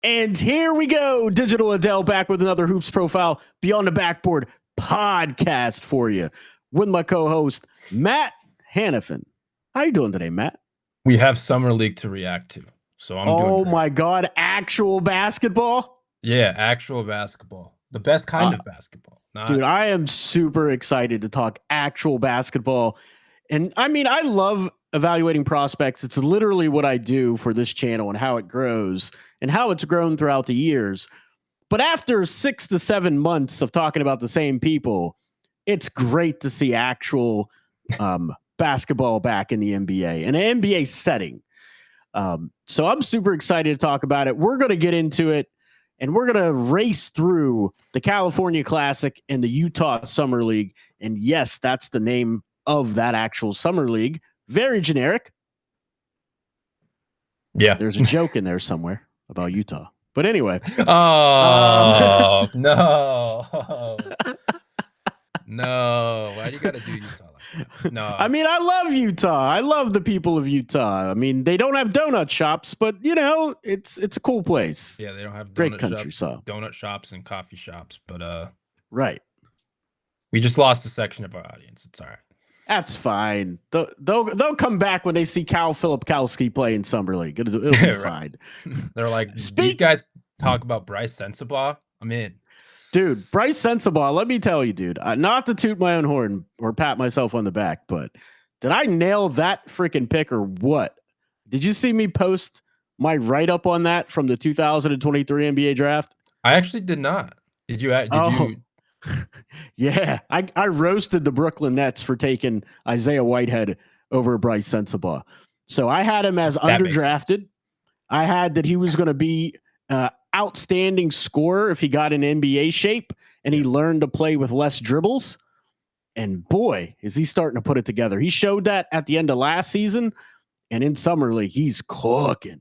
And here we go. Digital Adel back with another Hoops Profile Beyond the Backboard podcast for you with my co-host, Matt Hanifan. How you doing today, Matt? We have Summer League to react to, so I'm doing great. My God, actual basketball? Yeah, actual basketball. The best kind of basketball. Dude, I am super excited to talk actual basketball. And I mean, I love evaluating prospects. It's literally what I do for this channel and how it grows and how it's grown throughout the years. But after 6 to 7 months of talking about the same people, it's great to see actual basketball back in the NBA, in an NBA setting. So I'm super excited to talk about it. We're going to get into it, and we're going to race through the California Classic and the Utah Summer League. And yes, that's the name of that actual Summer League. Very generic. Yeah. There's a joke in there somewhere about Utah. But anyway. Oh, no. No. Why do you got to do Utah like that? No. I mean, I love Utah. I love the people of Utah. I mean, they don't have donut shops, but, you know, it's a cool place. Yeah, they don't have great country shops, donut shops and coffee shops, but right. We just lost a section of our audience. It's all right. That's fine. They'll come back when they see Cal Filipkowski play in Summer League. It'll be right. fine. They're like, these guys talk about Bryce Sensabaugh. I'm in. Dude, Bryce Sensabaugh, let me tell you, dude, not to toot my own horn or pat myself on the back, but did I nail that freaking pick or what? Did you see me post my write-up on that from the 2023 NBA draft? I actually did not. Did you? Yeah, I roasted the Brooklyn Nets for taking Isaiah Whitehead over Bryce Sensabaugh. So I had him as underdrafted. I had that he was going to be outstanding scorer if he got in NBA shape and he learned to play with less dribbles. And boy, is he starting to put it together. He showed that at the end of last season, and in Summer League, he's cooking.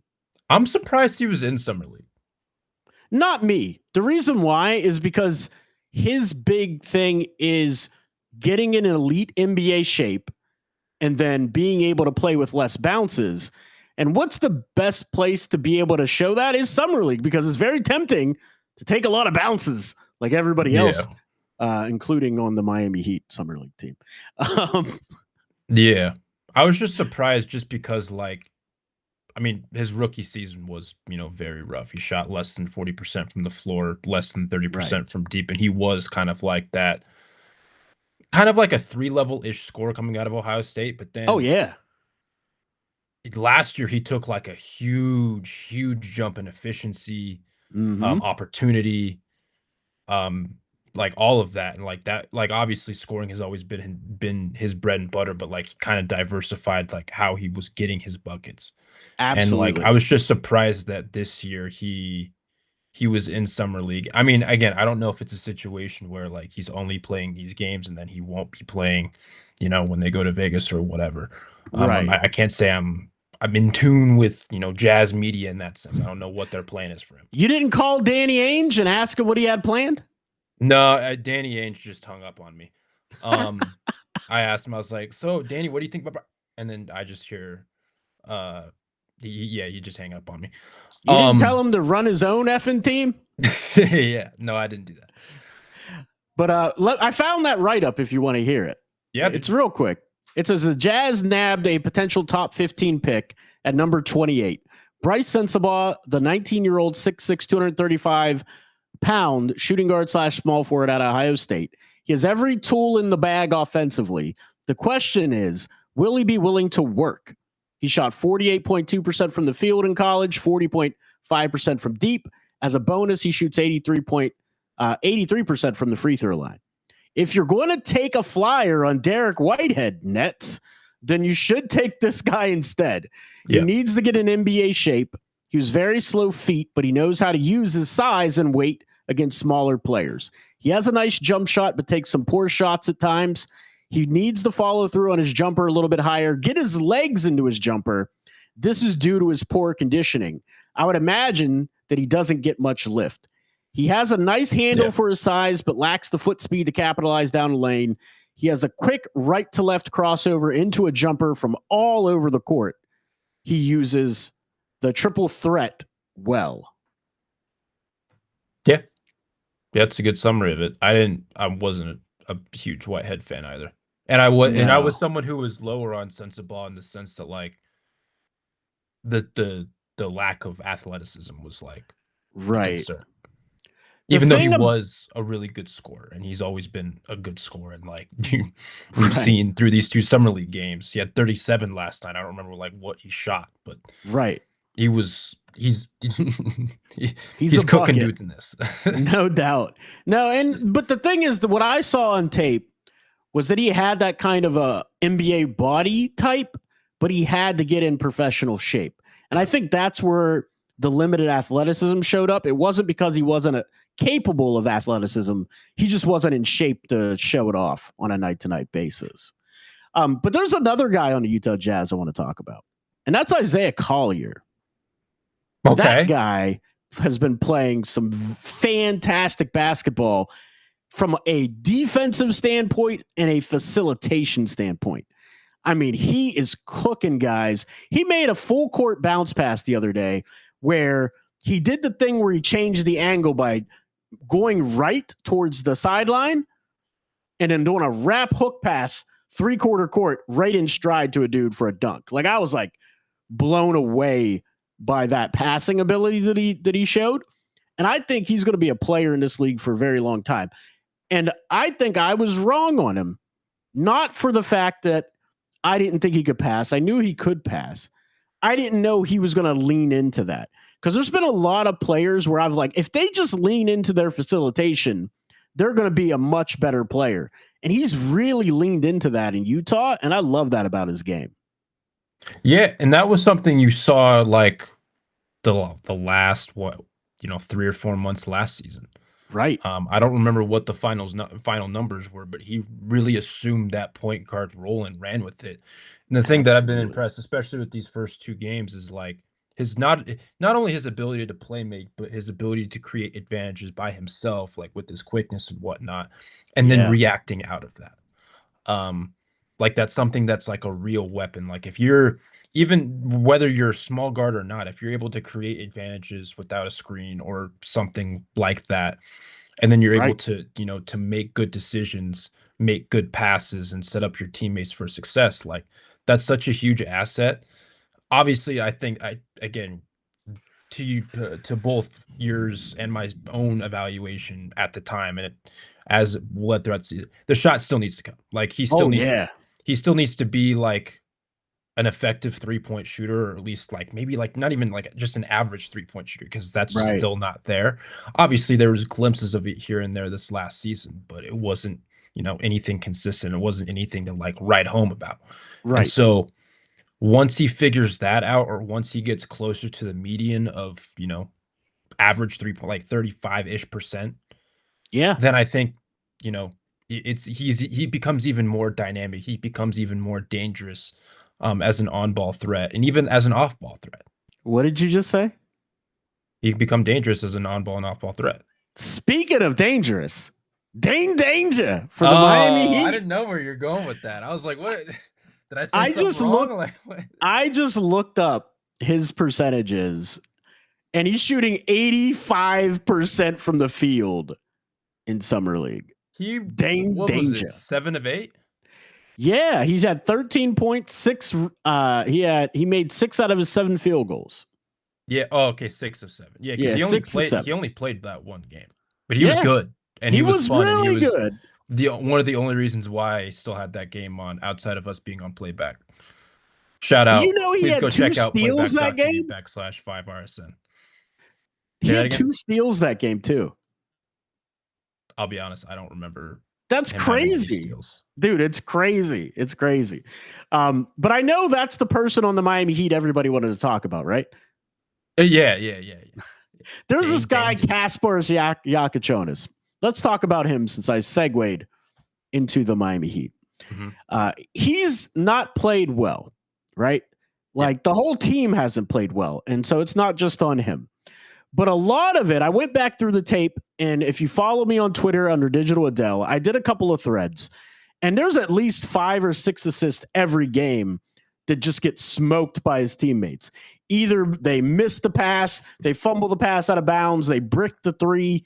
I'm surprised he was in Summer League. Not me. The reason why is because his big thing is getting in an elite NBA shape and then being able to play with less bounces. And what's the best place to be able to show that is Summer League, because it's very tempting to take a lot of bounces like everybody else, including on the Miami Heat Summer League team. Yeah. I was just surprised just because, like, I mean, his rookie season was, very rough. He shot less than 40% from the floor, less than 30% from deep. And he was kind of like that, kind of like a 3-level-ish score coming out of Ohio State. But then, last year he took like a huge jump in efficiency, opportunity, like all of that. And like that, like obviously scoring has always been his bread and butter, but like he kind of diversified like how he was getting his buckets. Absolutely. And like I was just surprised that this year he was in Summer League. I mean, again, I don't know if it's a situation where like he's only playing these games and then he won't be playing, when they go to Vegas or whatever. Right. I can't say I'm in tune with, Jazz media in that sense. I don't know what their plan is for him. You didn't call Danny Ainge and ask him what he had planned? No, Danny Ainge just hung up on me. I asked him, I was like, so Danny, what do you think about? And then I just hear, he just hang up on me. You didn't tell him to run his own effing team? Yeah, no, I didn't do that. But I found that write-up if you want to hear it. Yeah. It's real quick. It says the Jazz nabbed a potential top 15 pick at number 28. Bryce Sensabaugh, the 19-year-old 6'6", 235-pound shooting guard / small forward at Ohio State. He has every tool in the bag offensively. The question is, will he be willing to work? He shot 48.2% from the field in college, 40.5% from deep. As a bonus, he shoots 83% from the free throw line. If you're going to take a flyer on Derek Whitehead, Nets, then you should take this guy instead. He needs to get in NBA shape. He was very slow feet, but he knows how to use his size and weight against smaller players. He has a nice jump shot, but takes some poor shots at times. He needs to follow through on his jumper a little bit higher, get his legs into his jumper. This is due to his poor conditioning. I would imagine that he doesn't get much lift. He has a nice handle for his size, but lacks the foot speed to capitalize down the lane. He has a quick right to left crossover into a jumper from all over the court. He uses the triple threat well. Yeah. Yeah, that's a good summary of it. I wasn't a huge Whitehead fan either. And I was No. someone who was lower on Sensabaugh in the sense that like the lack of athleticism was like a Right. concern. The Even though he thing, was a really good scorer, and he's always been a good scorer, and like we've right, seen through these 2 summer league games, he had 37 last night. I don't remember like what he shot, but right. he's He's he's a cooking bucket. dudes in this. No doubt. No, but the thing is that what I saw on tape was that he had that kind of a NBA body type, but he had to get in professional shape. And I think that's where the limited athleticism showed up. It wasn't because he wasn't capable of athleticism. He just wasn't in shape to show it off on a night-to-night basis. But there's another guy on the Utah Jazz I want to talk about, and that's Isaiah Collier. Okay. That guy has been playing some fantastic basketball from a defensive standpoint and a facilitation standpoint. I mean, he is cooking guys. He made a full court bounce pass the other day where he did the thing where he changed the angle by going right towards the sideline and then doing a wrap hook pass 3/4 court right in stride to a dude for a dunk. Like, I was like blown away by that passing ability that he showed. And I think he's going to be a player in this league for a very long time. And I think I was wrong on him, not for the fact that I didn't think he could pass. I knew he could pass. I didn't know he was going to lean into that, because there's been a lot of players where I've like, if they just lean into their facilitation, they're going to be a much better player. And he's really leaned into that in Utah. And I love that about his game. Yeah, and that was something you saw like the last 3 or 4 months last season. Right. I don't remember what the final numbers were, but he really assumed that point guard role and ran with it. And the thing that I've been impressed, especially with these first 2 games, is like his not only his ability to play make, but his ability to create advantages by himself, like with his quickness and whatnot, and then reacting out of that. Like that's something that's like a real weapon. Like if you're even whether you're a small guard or not, if you're able to create advantages without a screen or something like that, and then you're able to, to make good decisions, make good passes, and set up your teammates for success, like that's such a huge asset. Obviously, I think again, to both yours and my own evaluation at the time, and as we'll let throughout the shot still needs to come. Like he still needs to be like an effective 3-point shooter, or at least like maybe like not even like just an average 3-point shooter, because that's still not there. Obviously, there was glimpses of it here and there this last season, but it wasn't anything consistent. It wasn't anything to like write home about. And so once he figures that out, or once he gets closer to the median of average 3-point, like 35-ish%, then I think he becomes even more dynamic. He becomes even more dangerous as an on-ball threat, and even as an off-ball threat. What did you just say? He can become dangerous as an on-ball and off-ball threat. Speaking of dangerous, danger for the Miami Heat. I didn't know where you're going with that. I was like, what? Did I say something wrong? I just looked up his percentages, and he's shooting 85% from the field in summer league. Danger. 7 of 8. Yeah, he's had 13.6. He made 6 out of his 7 field goals. Yeah. Oh, okay. 6 of 7. Yeah, because he only played that one game, but he was good, and he was fun, really good. One of the only reasons why I still had that game on, outside of us being on playback. Shout out! Do you know he had 2 steals that game? /5RSN. He had 2 steals that game too. I'll be honest, I don't remember. That's crazy, dude. It's crazy. It's crazy. But I know that's the person on the Miami Heat everybody wanted to talk about, right? Yeah. There's this guy, Kasparas Yakichonis. Let's talk about him since I segued into the Miami Heat. Mm-hmm. He's not played well, right? Like the whole team hasn't played well. And so it's not just on him. But a lot of it, I went back through the tape, and if you follow me on Twitter under Digital Adel, I did a couple of threads, and there's at least 5 or 6 assists every game that just get smoked by his teammates. Either they miss the pass, they fumble the pass out of bounds, they brick the three.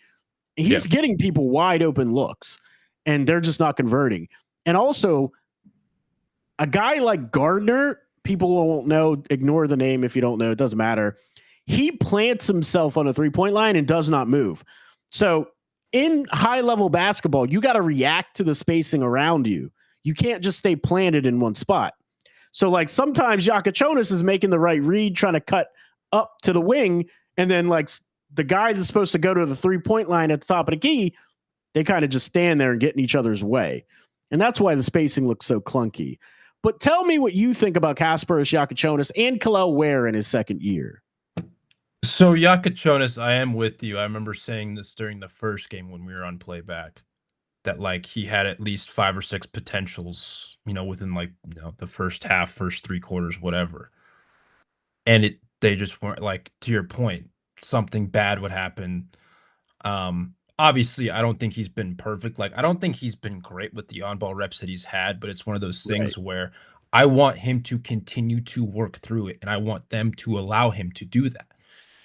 He's getting people wide open looks, and they're just not converting. And also, a guy like Gardner, people won't know, ignore the name if you don't know, it doesn't matter. He plants himself on a three-point line and does not move. So in high-level basketball, you got to react to the spacing around you. You can't just stay planted in one spot. So, like, sometimes Yakachonis is making the right read, trying to cut up to the wing, and then, like, the guy that's supposed to go to the three-point line at the top of the key, they kind of just stand there and get in each other's way. And that's why the spacing looks so clunky. But tell me what you think about Kasparas Yakachonis and Kel'el Ware in his second year. So, Yakachonis, I am with you. I remember saying this during the first game when we were on playback, that, like, he had at least 5 or 6 potentials, within, like, the first half, first 3 quarters, whatever. And they just weren't, like, to your point, something bad would happen. Obviously, I don't think he's been perfect. Like, I don't think he's been great with the on-ball reps that he's had, but it's one of those things where I want him to continue to work through it, and I want them to allow him to do that.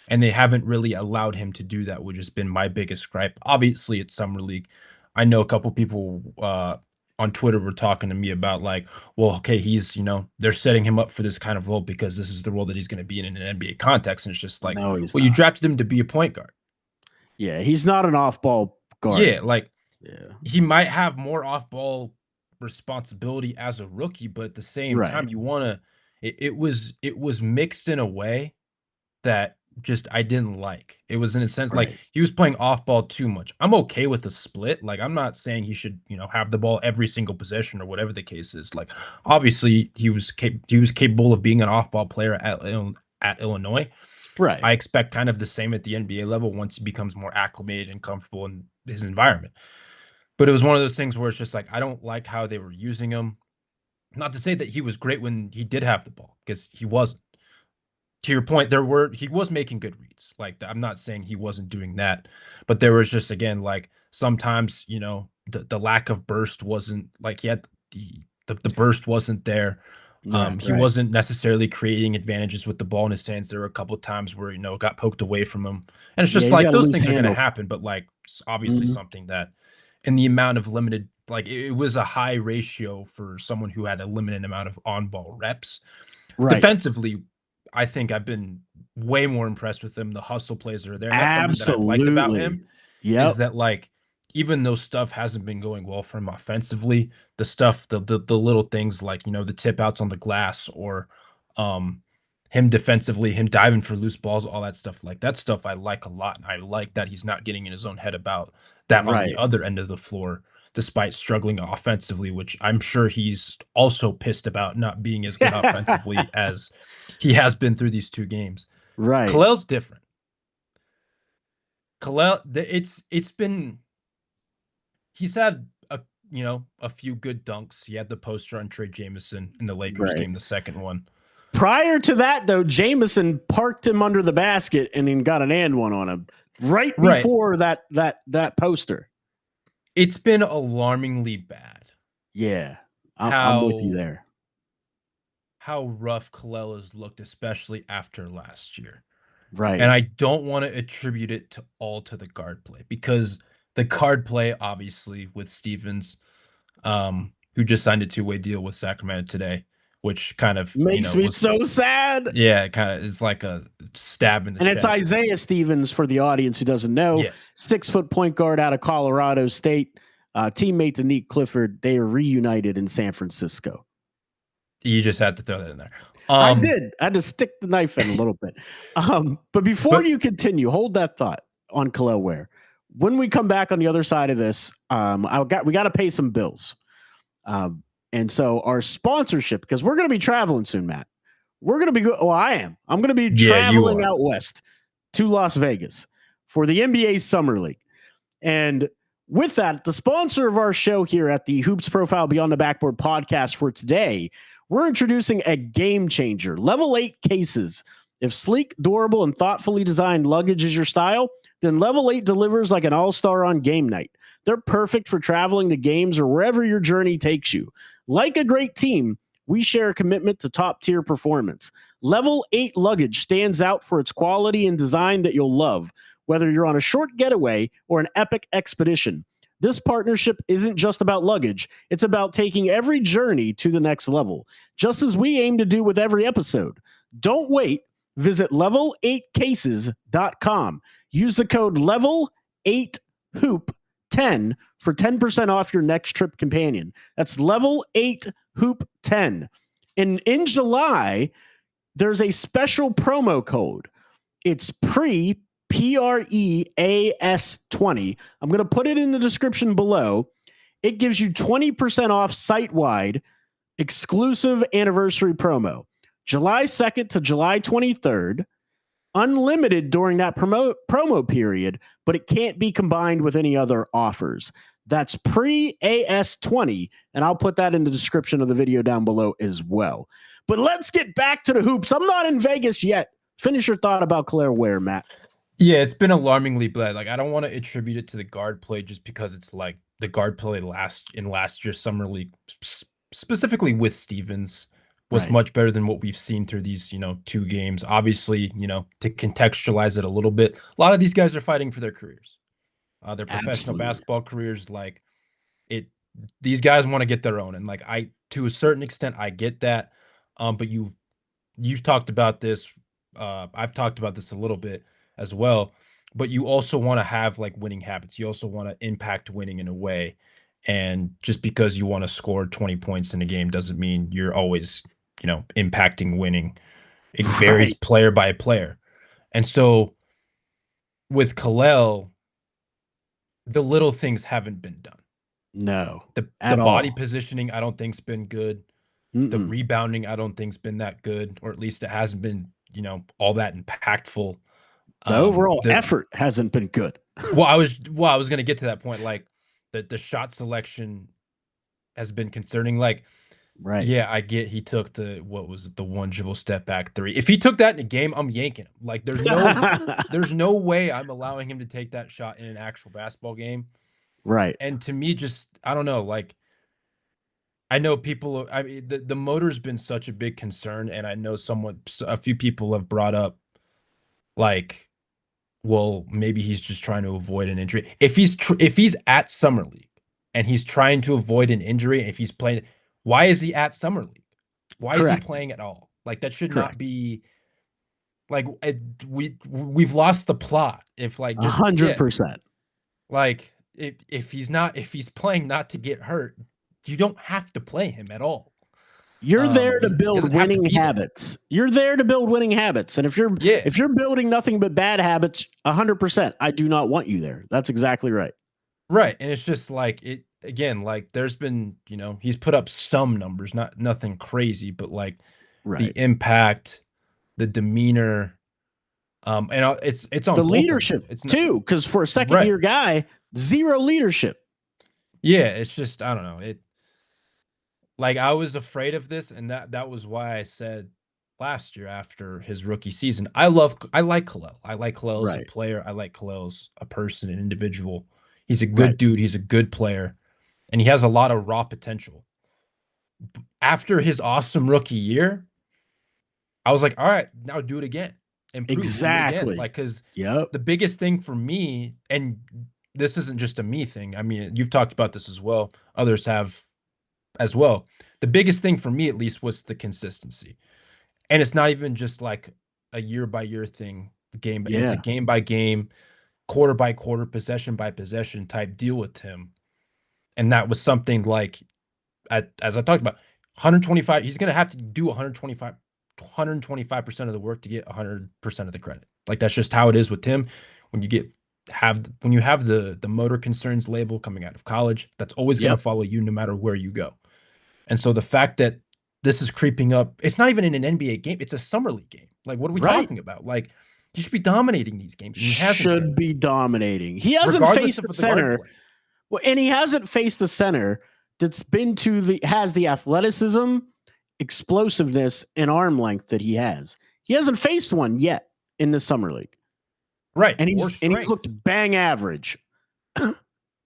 And they haven't really allowed him to do that, which has been my biggest gripe. Obviously, it's Summer League. I know a couple people on Twitter were talking to me about, like, well, okay, he's, they're setting him up for this kind of role because this is the role that he's going to be in an NBA context. And it's just like, no, well, you drafted him to be a point guard. Yeah, he's not an off-ball guard. Yeah, like, he might have more off-ball responsibility as a rookie, but at the same time, you want to, it was mixed in a way that just I didn't like. It was in a sense like he was playing off ball too much. I'm okay with the split. Like, I'm not saying he should, have the ball every single possession or whatever the case is. Like, obviously he was capable of being an off ball player at Illinois. Right. I expect kind of the same at the NBA level once he becomes more acclimated and comfortable in his environment. But it was one of those things where it's just like, I don't like how they were using him. Not to say that he was great when he did have the ball, because he wasn't. To your point, he was making good reads. Like, I'm not saying he wasn't doing that, but there was just, again, like, sometimes, the lack of burst wasn't, like, he had the burst wasn't there. He wasn't necessarily creating advantages with the ball in his hands. There were a couple of times where, it got poked away from him. And it's just like, those things are going to happen, but, like, obviously something that, in the amount of limited, like, it was a high ratio for someone who had a limited amount of on-ball reps. Defensively, I think I've been way more impressed with him. The hustle plays are there. And that's something that I've liked about him. Is that, like, even though stuff hasn't been going well for him offensively, the stuff, the little things like, the tip outs on the glass, or him defensively, him diving for loose balls, all that stuff, like, that stuff I like a lot. And I like that he's not getting in his own head about that on the other end of the floor, despite struggling offensively, which I'm sure he's also pissed about not being as good offensively as he has been through these 2 games. Kel'el's different. Kel'el, he's had a few good dunks. He had the poster on Trey Jameson in the Lakers game, the second one. Prior to that, though, Jameson parked him under the basket and then got an and one on him right before that poster. It's been alarmingly bad. Yeah, I'm with you there. How rough Kel'el has looked, especially after last year. Right. And I don't want to attribute it to the guard play, because the guard play, obviously, with Stevens, who just signed a 2-way deal with Sacramento today, which kind of makes me so sad. Yeah, it kind of is like a stab in the chest. And it's Isaiah Stevens, for the audience who doesn't know. 6-foot point guard out of Colorado State, teammate to Nick Clifford. They are reunited in San Francisco. You just had to throw that in there. I did. I had to stick the knife in a little bit. But before you continue, hold that thought on Kel'el Ware. When we come back on the other side of this, we got to pay some bills. And so our sponsorship, because we're going to be traveling soon, Matt. We're going to be well, I am. I'm going to be traveling out west to Las Vegas for the NBA Summer League. And with that, the sponsor of our show here at the Hoops Profile Beyond the Backboard podcast for today, we're introducing a game changer, Level 8 cases. If sleek, durable, and thoughtfully designed luggage is your style, then Level 8 delivers like an all-star on game night. They're perfect for traveling to games or wherever your journey takes you. Like a great team, we share a commitment to top-tier performance. Level 8 luggage stands out for its quality and design that you'll love, whether you're on a short getaway or an epic expedition. This partnership isn't just about luggage. It's about taking every journey to the next level, just as we aim to do with every episode. Don't wait. Visit level8cases.com. Use the code level8hoop10 for 10% off your next trip companion. That's level8hoop10. And in July, there's a special promo code. It's PREAS20. I'm going to put it in the description below. It gives you 20% off site-wide exclusive anniversary promo. July 2nd to July 23rd. Unlimited during that promo period, but it can't be combined with any other offers. That's PREAS20, and I'll put that in the description of the video down below as well. But let's get back to the hoops. I'm not in Vegas yet. Finish your thought about Claire Ware, Matt. Yeah, it's been alarmingly bad. Like, I don't want to attribute it to the guard play just because it's like the guard play last year's summer league, specifically with Stevens, was much better than what we've seen through these, 2 games. Obviously, to contextualize it a little bit, a lot of these guys are fighting for their careers, their professional basketball careers. Like, these guys want to get their own, and like, to a certain extent, I get that. But you've talked about this. I've talked about this a little bit as well. But you also want to have like winning habits. You also want to impact winning in a way. And just because you want to score 20 points in a game doesn't mean you're always, impacting winning. It varies player by player. And so with Kalel, the little things haven't been done. No. The body positioning, I don't think's been good. The rebounding, I don't think's been that good, or at least it hasn't been, all that impactful. The overall effort hasn't been good. I was going to get to that point. Like, the shot selection has been concerning. Like, yeah, I get he took the one dribble step back 3. If he took that in a game, I'm yanking him. Like, there's no way I'm allowing him to take that shot in an actual basketball game. Right. And to me, just, I don't know, like, I know people, I mean, the motor's been such a big concern, and I know a few people have brought up, like, well, maybe he's just trying to avoid an injury. If he's at Summer League and he's trying to avoid an injury, if he's playing, why is he at Summer League? Why is he playing at all? Like, that should not be, like, we've lost the plot. If, like, 100%. Like, if he's playing not to get hurt, you don't have to play him at all. You're there to build winning habits. You're there to build winning habits. And if you're building nothing but bad habits, 100%, I do not want you there. That's exactly right. Right. And it's just like, it again, like, there's been, he's put up some numbers, nothing crazy, but like the impact, the demeanor, and it's on the leadership too, because for a second year guy, zero leadership. Yeah, it's just, I don't know. Like, I was afraid of this, and that was why I said last year after his rookie season, I like Kalel. I like Kalel as a player. I like Kalel as a person, an individual. He's a good dude. He's a good player, and he has a lot of raw potential. After his awesome rookie year, I was like, all right, now do it again. Improve, exactly. Again. Like, because the biggest thing for me, and this isn't just a me thing. I mean, you've talked about this as well. Others have as well. The biggest thing for me, at least, was the consistency. And it's not even just like a year by year thing, it's a game by game, quarter by quarter, possession by possession type deal with him. And that was something like, as I talked about, 125, he's going to have to do 125% of the work to get 100% of the credit. Like, that's just how it is with him. When you have the motor concerns label coming out of college, that's always going to follow you no matter where you go. And so the fact that this is creeping up, it's not even in an NBA game, it's a summer league game. Like, what are we talking about? Like, you should be dominating these games. He should be dominating. He hasn't faced the center. Well, and he hasn't faced the center that's has the athleticism, explosiveness, and arm length that he has. He hasn't faced one yet in the summer league. Right. And he's looked bang average.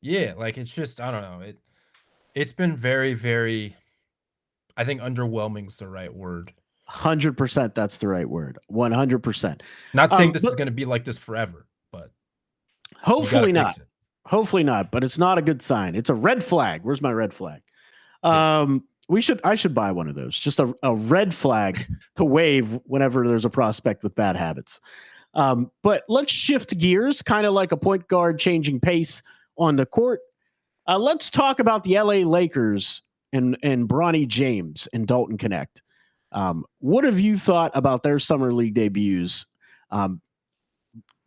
Yeah, like, it's just, I don't know. It's been very, very I think underwhelming's the right word. 100%, that's the right word. 100%. Not saying this But is going to be like this forever, but you got to hopefully not. fix it. Hopefully not. But it's not a good sign. It's a red flag. Where's my red flag? Yeah. I should buy one of those. Just a red flag to wave whenever there's a prospect with bad habits. But let's shift gears, kind of like a point guard changing pace on the court. Let's talk about the LA Lakers and Bronny James and Dalton Connect. What have you thought about their summer league debuts?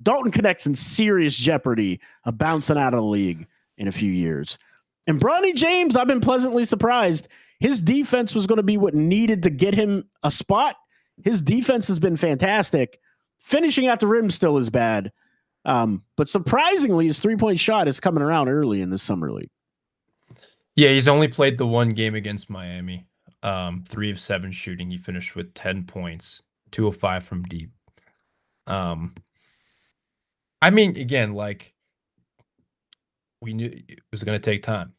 Dalton Connect's in serious jeopardy of bouncing out of the league in a few years. And Bronny James, I've been pleasantly surprised. His defense was going to be what needed to get him a spot. His defense has been fantastic. Finishing at the rim still is bad. But surprisingly, his three-point shot is coming around early in this summer league. Yeah, he's only played the one game against Miami. 3 of 7 shooting. He finished with 10 points, 2 of 5 from deep. I mean, again, like we knew it was going to take time.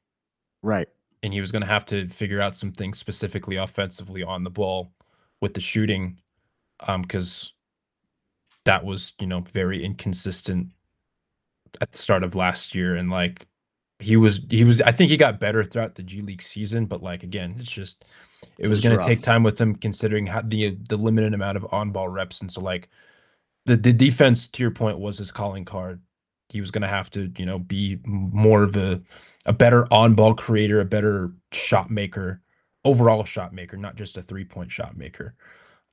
Right. And he was going to have to figure out some things specifically offensively on the ball with the shooting, because that was, very inconsistent at the start of last year. And like he was, I think he got better throughout the G League season, but like, again, it was going to take time with him considering how the limited amount of on-ball reps. And so like the defense, to your point, was his calling card. He was going to have to, be more of a better on-ball creator, a better shot maker, overall shot maker, not just a 3-point shot maker.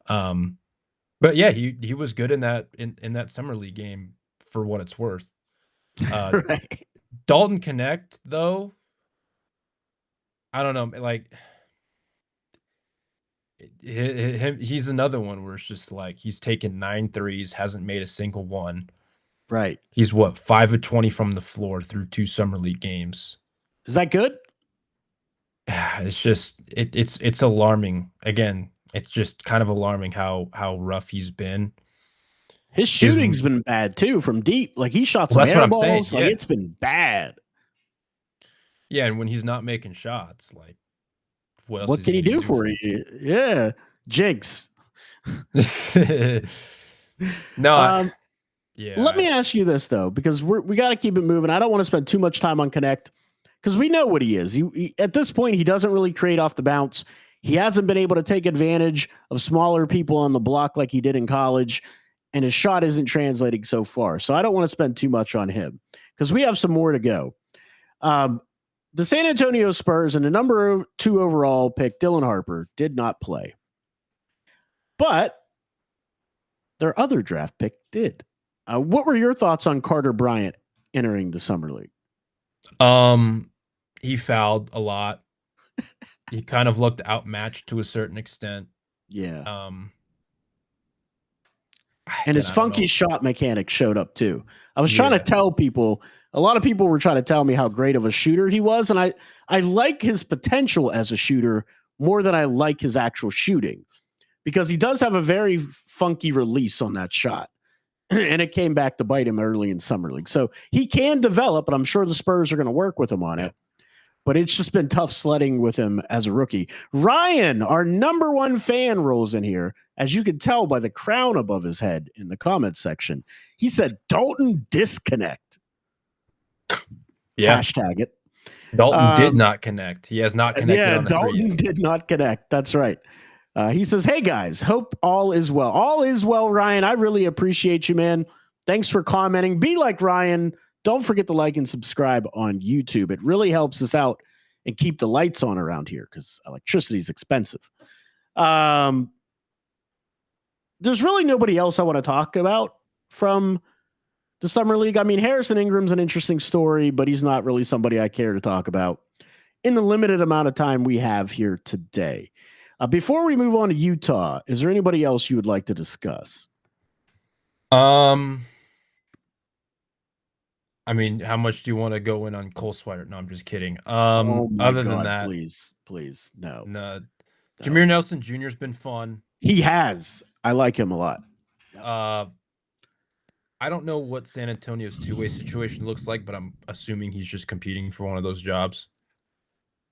But yeah, he was good in that summer league game for what it's worth. Right. Dalton Connect, though, I don't know, like he's another one where it's just like he's taken 9 threes, hasn't made a single one. Right. He's 5 of 20 from the floor through 2 summer league games. Is that good? It's just it's alarming. Again, it's just kind of alarming how rough he's been. His shooting's been bad too from deep. Like he shot some air balls. Like it's been bad. Yeah, and when he's not making shots, like what can he do for you? Yeah, Jinx. No, yeah. Let me ask you this though, because we got to keep it moving. I don't want to spend too much time on Connect because we know what he is. He at this point, he doesn't really create off the bounce. He hasn't been able to take advantage of smaller people on the block like he did in college, and his shot isn't translating so far. So I don't want to spend too much on him because we have some more to go. The San Antonio Spurs and the number 2 overall pick, Dylan Harper, did not play. But their other draft pick did. What were your thoughts on Carter Bryant entering the summer league? He fouled a lot. He kind of looked outmatched to a certain extent. Yeah. And his funky shot mechanic showed up too. I was trying to tell people, a lot of people were trying to tell me how great of a shooter he was. And I like his potential as a shooter more than I like his actual shooting because he does have a very funky release on that shot. And it came back to bite him early in summer league. So he can develop, and I'm sure the Spurs are going to work with him on it. But it's just been tough sledding with him as a rookie. Ryan, our number 1 fan, rolls in here, as you can tell by the crown above his head in the comments section. He said, Dalton disconnect. Yeah. Hashtag it. Dalton did not connect. He has not connected. Yeah, Dalton did not connect. That's right. He says, hey, guys, hope all is well. All is well, Ryan. I really appreciate you, man. Thanks for commenting. Be like Ryan. Don't forget to like and subscribe on YouTube. It really helps us out and keep the lights on around here because electricity is expensive. There's really nobody else I want to talk about from the Summer League. I mean, Harrison Ingram's an interesting story, but he's not really somebody I care to talk about in the limited amount of time we have here today. Before we move on to Utah, is there anybody else you would like to discuss? I mean, how much do you want to go in on Cole Swider? No, I'm just kidding. Oh my other God, than that, please, no. Jameer Nelson Jr. has been fun. He has. I like him a lot. I don't know what San Antonio's two-way situation looks like, but I'm assuming he's just competing for one of those jobs.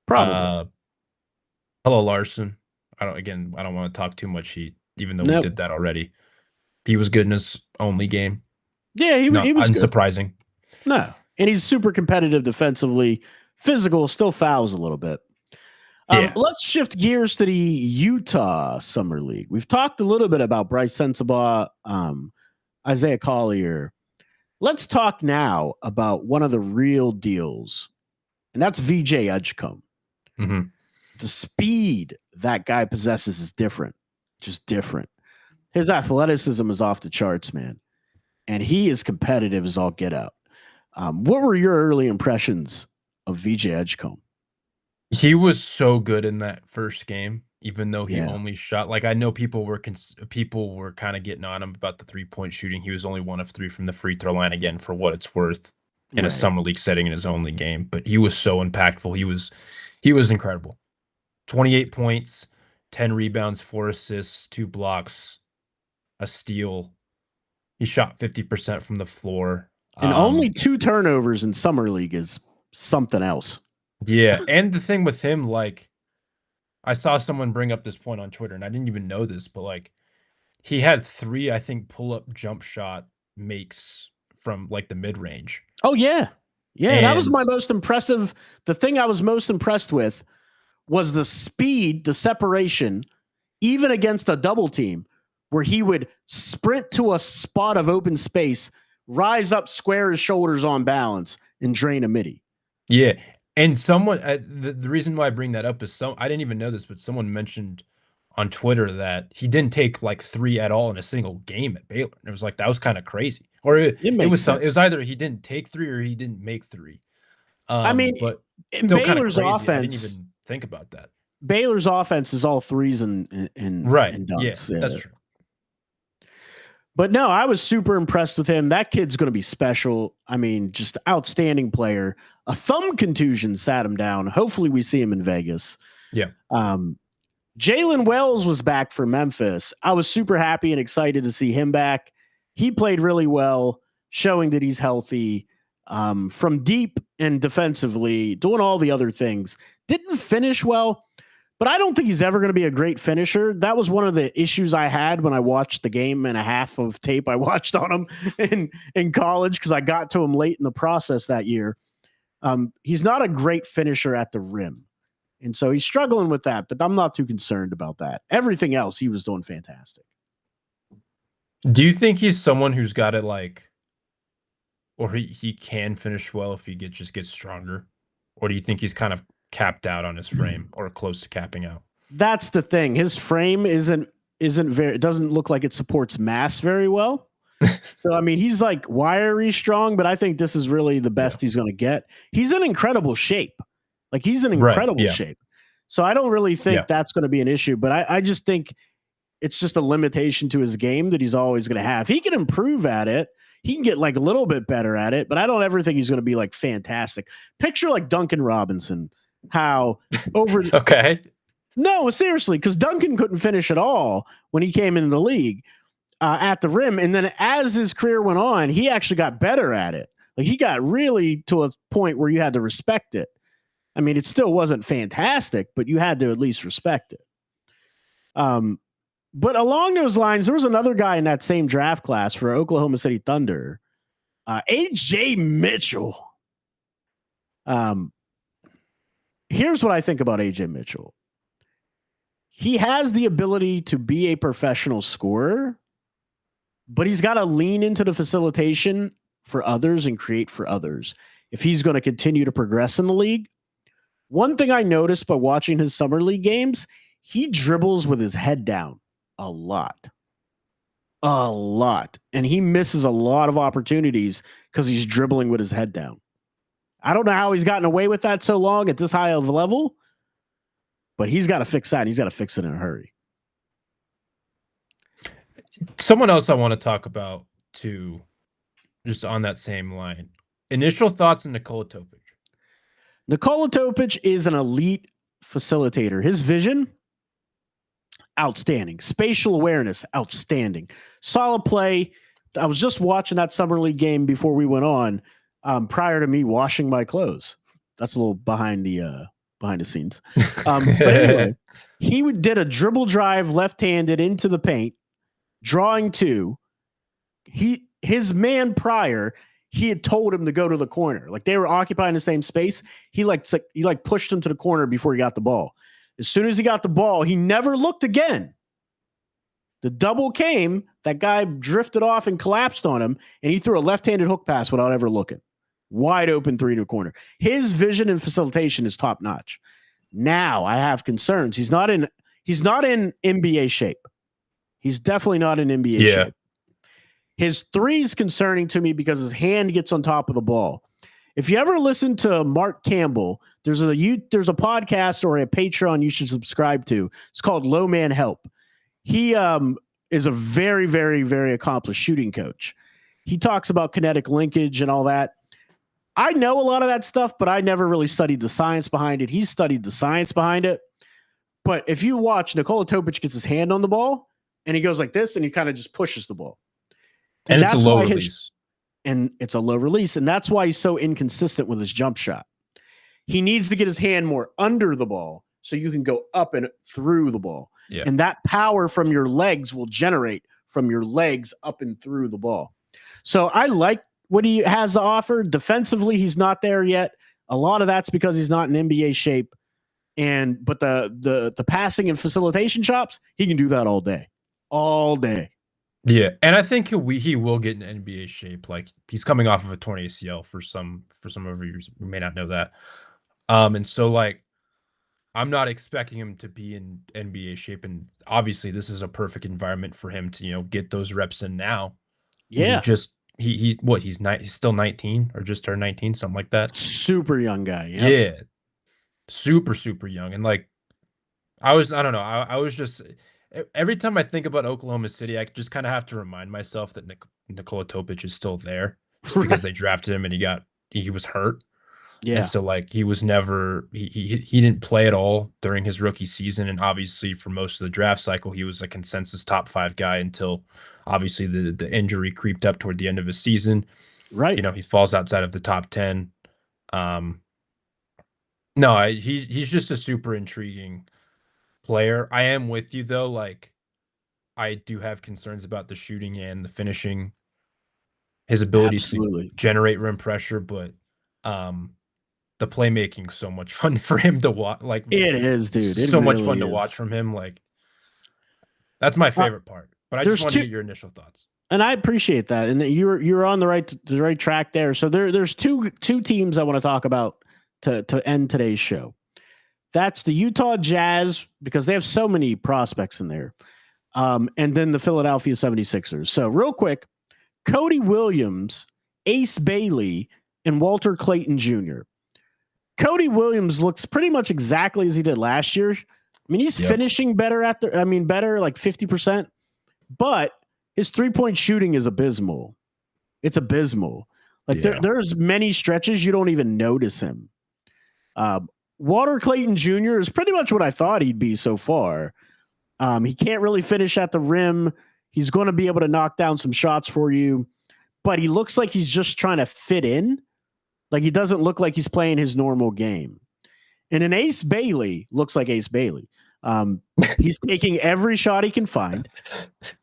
Probably. Hello, Larson. I don't want to talk too much heat, even though we Nope. did that already. He was good in his only game. Yeah, Not he was good. unsurprising. No, and he's super competitive defensively. Physical, still fouls a little bit. Yeah. Let's shift gears to the Utah Summer League. We've talked a little bit about Bryce Sensabaugh, Isaiah Collier. Let's talk now about one of the real deals, and that's VJ Edgecombe. Mm-hmm. The speed that guy possesses is different, just different. His athleticism is off the charts, man, and he is competitive as all get out. What were your early impressions of VJ Edgecombe? He was so good in that first game, even though he Yeah, only shot. Like I know people were kind of getting on him about the 3-point shooting. He was only 1 of 3 from the free throw line again, for what it's worth, in a right. summer league setting in his only game. But he was so impactful. He was incredible. 28 points, 10 rebounds, 4 assists, 2 blocks, a steal. He shot 50% from the floor. And only 2 turnovers in summer league is something else. Yeah, and the thing with him, like, I saw someone bring up this point on Twitter, and I didn't even know this, but like, he had 3, I think, pull-up jump shot makes from like the mid range. Oh yeah, yeah. And that was my most impressive. The thing I was most impressed with was the speed, the separation, even against a double team, where he would sprint to a spot of open space, rise up, square his shoulders on balance, and drain a midi. yeah, and someone the reason why I bring that up is I didn't even know this, but someone mentioned on Twitter that he didn't take like 3 at all in a single game at Baylor. And it was like that was kind of crazy. Or it makes sense. It was either he didn't take 3 or he didn't make 3. I mean, But in still Baylor's crazy. offense, I didn't even think about that. Baylor's offense is all threes and right. and dunks. Yeah, that's true. But no, I was super impressed with him. That kid's going to be special. I mean, just outstanding player. A thumb contusion sat him down. Hopefully, we see him in Vegas. Yeah. Jalen Wells was back for Memphis. I was super happy and excited to see him back. He played really well, showing that he's healthy from deep and defensively, doing all the other things. Didn't finish well, but I don't think he's ever going to be a great finisher. That was one of the issues I had when I watched the game and a half of tape I watched on him in college, because I got to him late in the process that year. He's not a great finisher at the rim. And so he's struggling with that, but I'm not too concerned about that. Everything else, he was doing fantastic. Do you think he's someone who's got it like, or he can finish well if he just gets stronger? Or do you think he's kind of capped out on his frame or close to capping out? That's the thing. His frame isn't very, it doesn't look like it supports mass very well. So, I mean, he's like wiry strong, but I think this is really the best he's going to get. He's in incredible shape. Like, he's in incredible shape. So I don't really think that's going to be an issue, but I just think it's just a limitation to his game that he's always going to have. He can improve at it. He can get like a little bit better at it, but I don't ever think he's going to be like fantastic. Picture like Duncan Robinson, how over okay. No, seriously, because Duncan couldn't finish at all when he came into the league at the rim. And then as his career went on, he actually got better at it. Like, he got really to a point where you had to respect it. I mean, it still wasn't fantastic, but you had to at least respect it. But along those lines, there was another guy in that same draft class for Oklahoma City Thunder, AJ Mitchell. Here's what I think about AJ Mitchell. He has the ability to be a professional scorer, but he's got to lean into the facilitation for others and create for others if he's going to continue to progress in the league. One thing I noticed by watching his summer league games, he dribbles with his head down a lot. And he misses a lot of opportunities because he's dribbling with his head down. I don't know how he's gotten away with that so long at this high of a level, but he's got to fix that. And he's got to fix it in a hurry. Someone else I want to talk about too, just on that same line. Initial thoughts on Nikola Topic. Nikola Topic is an elite facilitator. His vision, outstanding. Spatial awareness, outstanding. Solid play. I was just watching that summer league game before we went on, prior to me washing my clothes. That's a little behind the behind the scenes. But anyway, did a dribble drive left-handed into the paint, drawing two. His man prior, he had told him to go to the corner. Like they were occupying the same space. He pushed him to the corner before he got the ball. As soon as he got the ball, he never looked again. The double came, that guy drifted off and collapsed on him, and he threw a left-handed hook pass without ever looking. Wide open three to the corner. His vision and facilitation is top notch. Now I have concerns. He's not in NBA shape. He's definitely not in NBA shape. His three is concerning to me because his hand gets on top of the ball. If you ever listen to Mark Campbell, there's a podcast or a Patreon you should subscribe to. It's called Low Man Help. He is a very, very, very accomplished shooting coach. He talks about kinetic linkage and all that. I know a lot of that stuff, but I never really studied the science behind it. He studied the science behind it. But if you watch, Nikola Topic gets his hand on the ball, and he goes like this, and he kind of just pushes the ball. And it's a low release. And it's a low release, and that's why he's so inconsistent with his jump shot. He needs to get his hand more under the ball so you can go up and through the ball. Yeah. And that power from your legs will generate from your legs up and through the ball. So I like what he has to offer. Defensively, he's not there yet. A lot of that's because he's not in NBA shape. But the passing and facilitation chops, he can do that all day. All day. Yeah, and I think he will get in NBA shape. Like he's coming off of a torn ACL for some of you who may not know that. And so like I'm not expecting him to be in NBA shape, and obviously this is a perfect environment for him to, get those reps in now. Yeah. He's still 19 or just turned 19, something like that. Super young guy. Yep. Yeah. Super, super young. And like I don't know. I was just every time I think about Oklahoma City, I just kind of have to remind myself that Nikola Topic is still there because they drafted him and he was hurt. Yeah. And so like he was never he didn't play at all during his rookie season, and obviously for most of the draft cycle he was a consensus top 5 guy until obviously the injury creeped up toward the end of his season. Right. He falls outside of the top 10. No, he's just a super intriguing player. I am with you though. Like I do have concerns about the shooting and the finishing, his ability to generate rim pressure, but the playmaking so much fun for him to watch. Like it is, dude. It so really much fun to watch from him. Like that's my favorite part. But I just want to get your initial thoughts. And I appreciate that. And you're on the right track there. So there's two teams I want to talk about to end today's show. That's the Utah Jazz, because they have so many prospects in there. And then the Philadelphia 76ers. So real quick, Cody Williams, Ace Bailey, and Walter Clayton Jr. Cody Williams looks pretty much exactly as he did last year. I mean, he's finishing better better like 50%, but his 3-point shooting is abysmal. It's abysmal. Like there's many stretches you don't even notice him. Walter Clayton Jr. is pretty much what I thought he'd be so far. He can't really finish at the rim. He's going to be able to knock down some shots for you, but he looks like he's just trying to fit in. Like he doesn't look like he's playing his normal game. And an Ace Bailey looks like Ace Bailey. He's taking every shot he can find.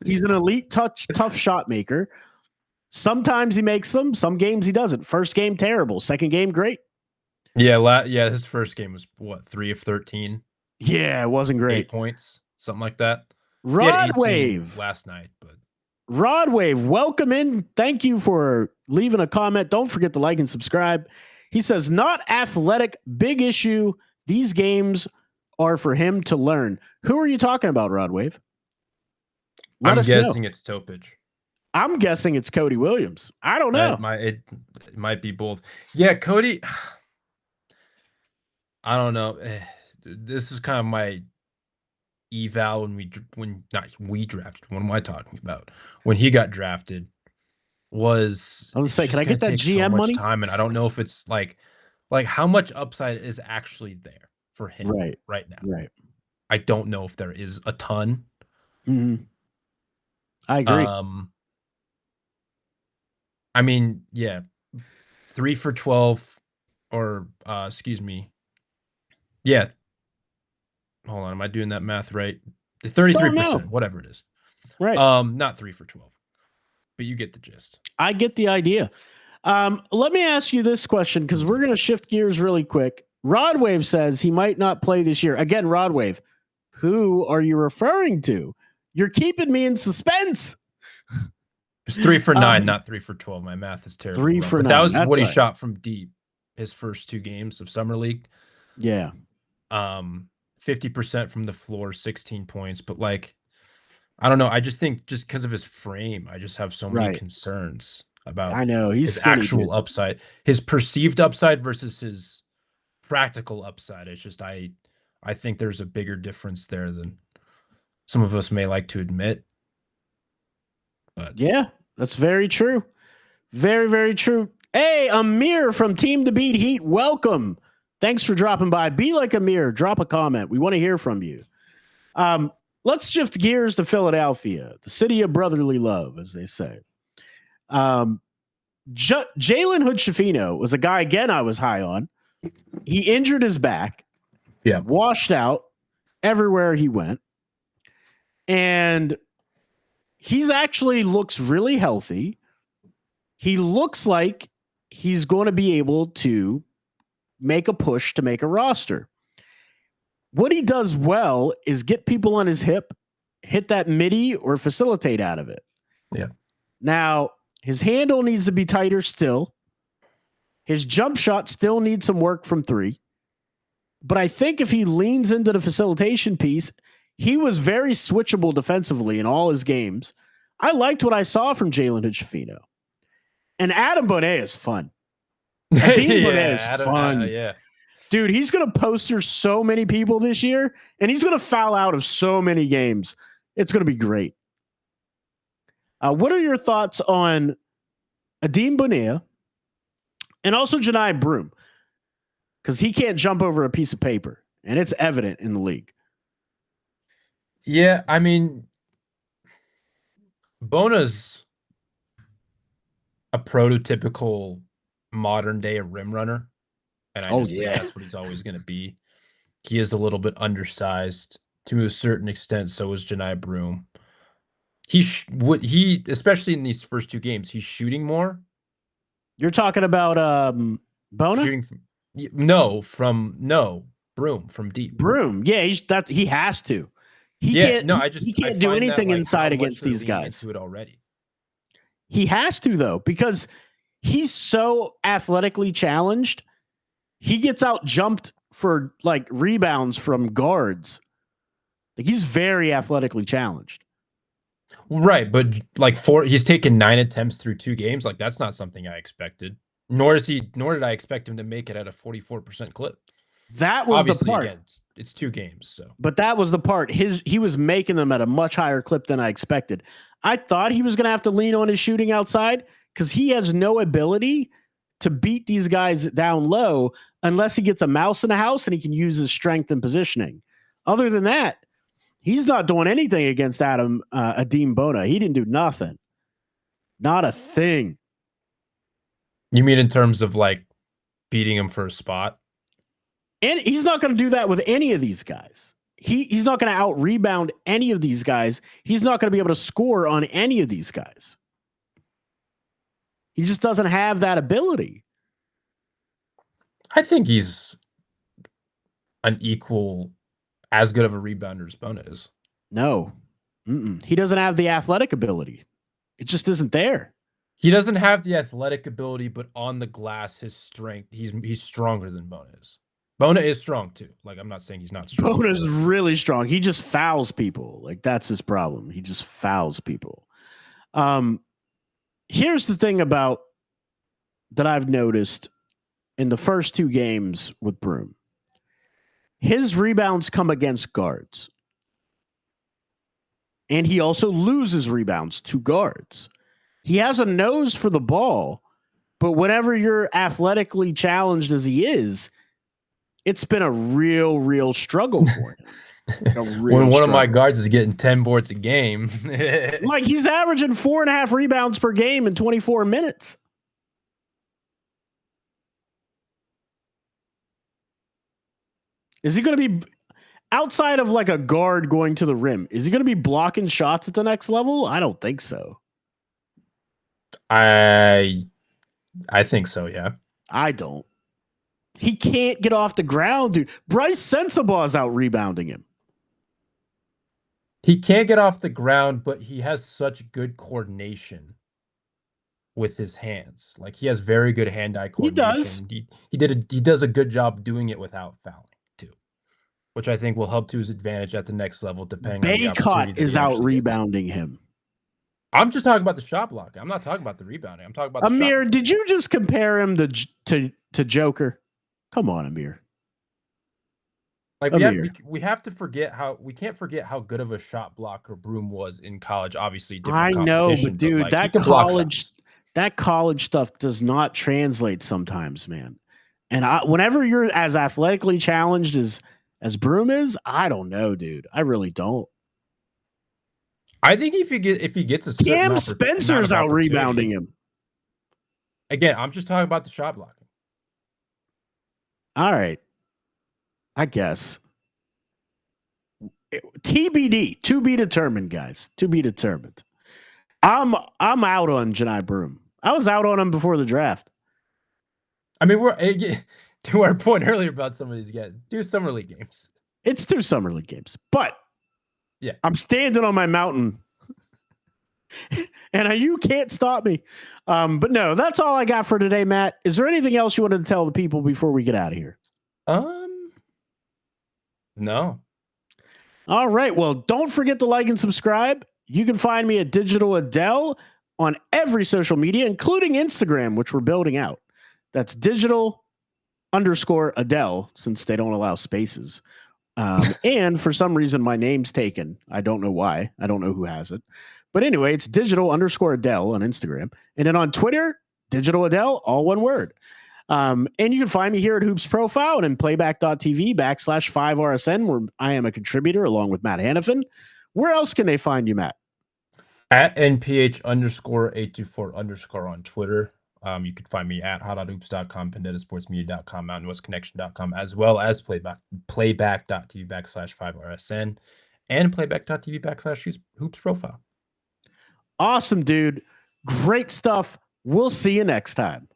He's an elite tough shot maker. Sometimes he makes them. Some games he doesn't. First game, terrible. Second game, great. Yeah, his first game was 3 of 13. Yeah, it wasn't great. 8 points, something like that. Rod Wave last night, but Rod Wave, welcome in. Thank you for leaving a comment. Don't forget to like and subscribe. He says, not athletic, big issue. These games are for him to learn. Who are you talking about, Rod Wave? I'm guessing it's Topic. I'm guessing it's Cody Williams. I don't know. It might be both. Yeah, Cody. I don't know. This is kind of my eval when we drafted. What am I talking about? When he got drafted, I was gonna say, can I get that GM money? Time, and I don't know if it's like how much upside is actually there for him right now. Right. I don't know if there is a ton. Mm-hmm. I agree. I mean, yeah, 3 for 12, or excuse me, Yeah. Hold on. Am I doing that math right? 33%, whatever it is. Right. Not 3 for 12, but you get the gist. I get the idea. Let me ask you this question because we're going to shift gears really quick. Rodwave says he might not play this year. Again, Rodwave, who are you referring to? You're keeping me in suspense. It's 3 for 9, not 3 for 12. My math is terrible. 3 for 9. But that was what he shot from deep his first 2 games of Summer League. Yeah. 50% from the floor, 16 points. But like, I don't know. I just think just because of his frame, I just have so many concerns about he's his actual upside, his perceived upside versus his practical upside. It's just I think there's a bigger difference there than some of us may like to admit. But yeah, that's very true. Very, very true. Hey, Amir from Team to Beat Heat, welcome. Thanks for dropping by. Be like Amir. Drop a comment. We want to hear from you. Let's shift gears to Philadelphia, the city of brotherly love, as they say. Jalen Hood-Schifino was a guy, again, I was high on. He injured his back. Yeah. Washed out everywhere he went. And he's actually looks really healthy. He looks like he's going to be able to make a push to make a roster. What he does well is get people on his hip, hit that midi, or facilitate out of it. Yeah. Now, his handle needs to be tighter still. His jump shot still needs some work from 3. But I think if he leans into the facilitation piece, he was very switchable defensively in all his games. I liked what I saw from Jalen Hood-Schifino. And Adam Bonet is fun. Adel Bonet is fun. Yeah. Dude, he's going to poster so many people this year, and he's going to foul out of so many games. It's going to be great. What are your thoughts on Adem Bonilla and also Janai Broom? Because he can't jump over a piece of paper, and it's evident in the league. Yeah, I mean, Bona's a prototypical modern-day rim runner. And I think that's what he's always going to be. He is a little bit undersized to a certain extent. So is Janai Broom. He especially in these first 2 games, he's shooting more. You're talking about Bona? Shooting Broom from deep. Broom, yeah, he has to. He can't do anything inside against these guys. Into it already. He has to though, because he's so athletically challenged. He gets out jumped for like rebounds from guards. Like he's very athletically challenged. Right, but like he's taken 9 attempts through 2 games. Like that's not something I expected. Nor did I expect him to make it at a 44% clip. That was obviously the part. Again, it's 2 games, so. But that was the part. He was making them at a much higher clip than I expected. I thought he was going to have to lean on his shooting outside because he has no ability to beat these guys down low unless he gets a mouse in the house and he can use his strength and positioning. Other than that, he's not doing anything against Adem Bona. He didn't do nothing. Not a thing. You mean in terms of like beating him for a spot? And he's not going to do that with any of these guys. He's not going to out rebound any of these guys. He's not going to be able to score on any of these guys. He just doesn't have that ability. I think he's an equal, as good of a rebounder as Bona is. No. He doesn't have the athletic ability. It just isn't there. He doesn't have the athletic ability, but on the glass, his strength, he's stronger than Bona is. Bona is strong too. Like, I'm not saying he's not strong. Bona's really strong. He just fouls people. Like, that's his problem. He just fouls people. Here's the thing about that I've noticed in the first 2 games with Broom. His rebounds come against guards. And he also loses rebounds to guards. He has a nose for the ball, but whenever you're athletically challenged as he is, it's been a real struggle for him. When one of my guards is getting 10 boards a game. Like he's averaging 4.5 rebounds per game in 24 minutes. Is he going to be outside of like a guard going to the rim? Is he going to be blocking shots at the next level? I don't think so. I think so, yeah. I don't. He can't get off the ground, dude. Bryce Sensabaugh is out rebounding him. He can't get off the ground, but he has such good coordination with his hands. Like, he has very good hand-eye coordination. He does a good job doing it without fouling too, which I think will help to his advantage at the next level, depending on the opportunity that is out rebounding him. I'm just talking about the shot block. I'm not talking about the rebounding. I'm talking about the Amir, shot did you just compare him to Joker? Come on, Amir. Like, we have to forget we can't forget how good of a shot blocker Broom was in college. Obviously, different competition. I know, but dude, like, that college stuff does not translate sometimes, man. And whenever you're as athletically challenged as Broom is, I don't know, dude. I really don't. I think if he gets a certain Cam Spencer's out rebounding him. Again, I'm just talking about the shot blocking. All right. I guess. TBD, to be determined, guys. To be determined. I'm out on Janai Broom. I was out on him before the draft. I mean, we're to our point earlier about some of these guys. 2 summer league games. It's 2 summer league games, but yeah, I'm standing on my mountain, and you can't stop me. But no, that's all I got for today, Matt. Is there anything else you wanted to tell the people before we get out of here? No. All right. Well, don't forget to like and subscribe. You can find me at Digital Adel on every social media, including Instagram, which we're building out. That's digital_Adel, since they don't allow spaces. And for some reason, my name's taken. I don't know why. I don't know who has it. But anyway, it's digital_Adel on Instagram. And then on Twitter, Digital Adel, all one word. And you can find me here at Hoops Profile and in playback.tv/5RSN, where I am a contributor along with Matt Hanifan. Where else can they find you, Matt? At NPH_824_ on Twitter. You can find me at hot.hoops.com, PendettaSportsMedia.com, MountainWestConnection.com, as well as playback.tv/5RSN and playback.tv/Hoops Profile. Awesome, dude. Great stuff. We'll see you next time.